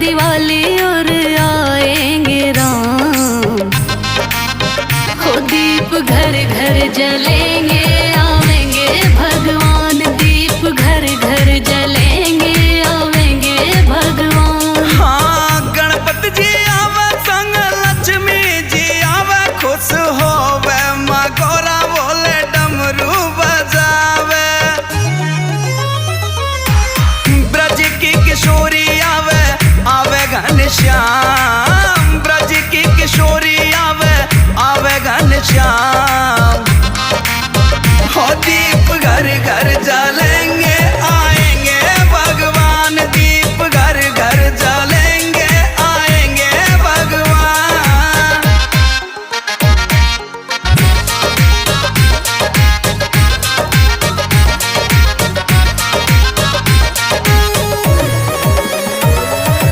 दिवाली और आएंगे राम। हो दीप घर घर जलेंगे, आवेंगे भगवान। दीप घर घर जलेंगे, आवेंगे भगवान। हाँ गणपति जी आवे संग लक्ष्मी जी आवे, खुश होवे माँ गौरा बोले डमरू बजावे। ब्रज की किशोरी आवे, आवे घनश्याम।